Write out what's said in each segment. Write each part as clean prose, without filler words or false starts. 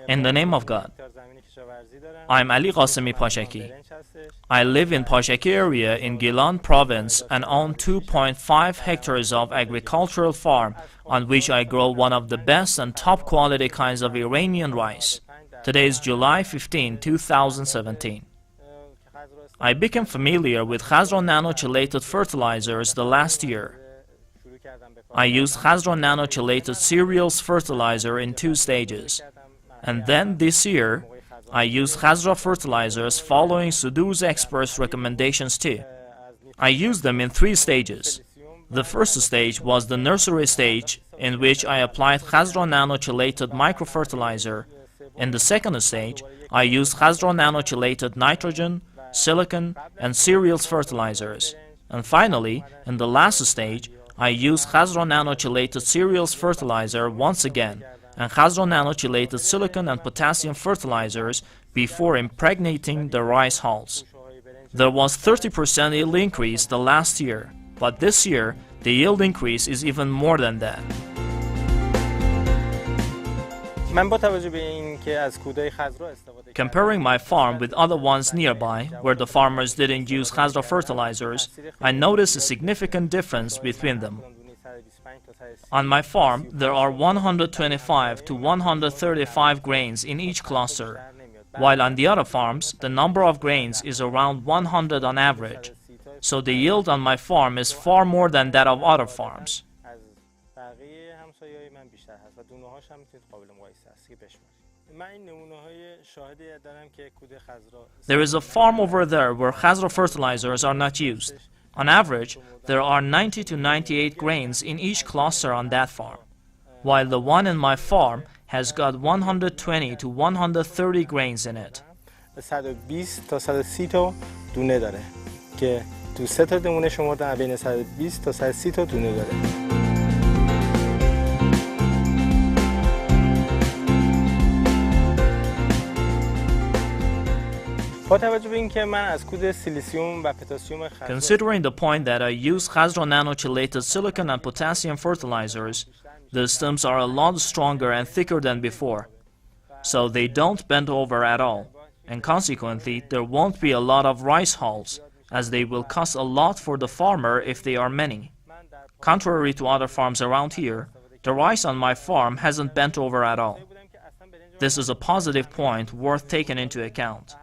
In the name of God. I'm Ali Qasemi Pashaki. I live in Pashaki area in Gilan province and own 2.5 hectares of agricultural farm on which I grow one of the best and top quality kinds of Iranian rice. Today is July 15, 2017. I became familiar with Khazra nano chelated fertilizers the last year. I used Khazra nano chelated cereals fertilizer in 2 stages. And then this year, I used Khazra fertilizers following Sudu's experts' recommendations too. I used them in 3 stages. The first stage was the nursery stage, in which I applied Khazra nano chelated microfertilizer. In the second stage, I used Khazra nano chelated nitrogen, silicon, and cereals fertilizers. And finally, in the last stage, I used Khazra nano chelated cereals fertilizer once again, and Khazra nano chelated silicon and potassium fertilizers before impregnating the rice hulls. There was 30% yield increase the last year, but this year the yield increase is even more than that. Comparing my farm with other ones nearby, where the farmers didn't use Khazra fertilizers, I noticed a significant difference between them. On my farm, there are 125 to 135 grains in each cluster, while on the other farms, the number of grains is around 100 on average. So the yield on my farm is far more than that of other farms. There is a farm over there where Khazra fertilizers are not used. On average, there are 90 to 98 grains in each cluster on that farm, while the one in my farm has got 120 to 130 grains in it. Considering the point that I use Khazra nano chelated silicon and potassium fertilizers, the stems are a lot stronger and thicker than before, so they don't bend over at all, and consequently there won't be a lot of rice hulls, as they will cost a lot for the farmer if they are many. Contrary to other farms around here, the rice on my farm hasn't bent over at all. This is a positive point worth taking into account.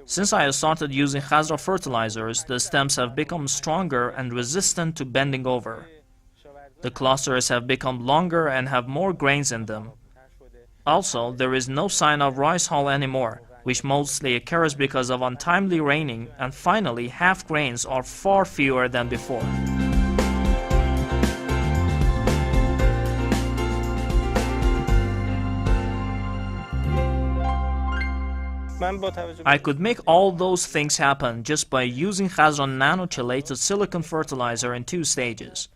Since I started using Khazra fertilizers, the stems have become stronger and resistant to bending over. The clusters have become longer and have more grains in them. Also, there is no sign of rice hull anymore, which mostly occurs because of untimely raining, and finally, half grains are far fewer than before. I could make all those things happen just by using Khazra nano chelated silicon fertilizer in 2 stages.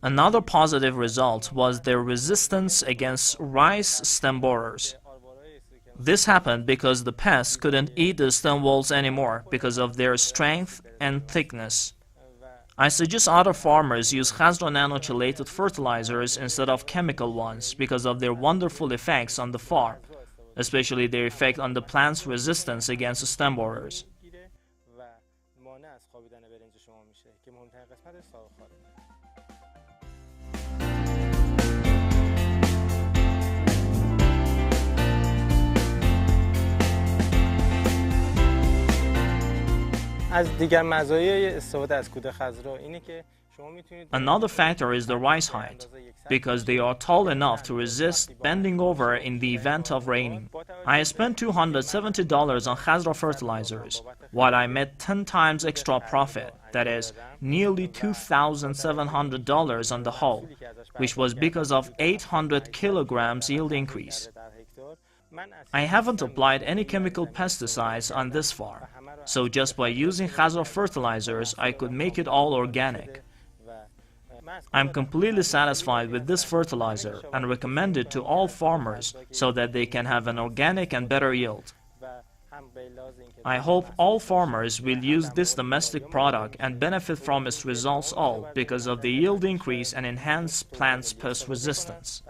Another positive result was their resistance against rice stem borers. This happened because the pests couldn't eat the stem walls anymore because of their strength and thickness. I suggest other farmers use Khazra nano chelated fertilizers instead of chemical ones because of their wonderful effects on the farm, especially their effect on the plant's resistance against stem borers. Another factor is the rice height, because they are tall enough to resist bending over in the event of raining. I spent $270 on Khazra fertilizers, while I made 10 times extra profit, that is, nearly $2,700 on the whole, which was because of 800 kilograms yield increase. I haven't applied any chemical pesticides on this farm, so just by using Khazra fertilizers I could make it all organic. I'm completely satisfied with this fertilizer and recommend it to all farmers so that they can have an organic and better yield. I hope all farmers will use this domestic product and benefit from its results all because of the yield increase and enhanced plants' pest resistance.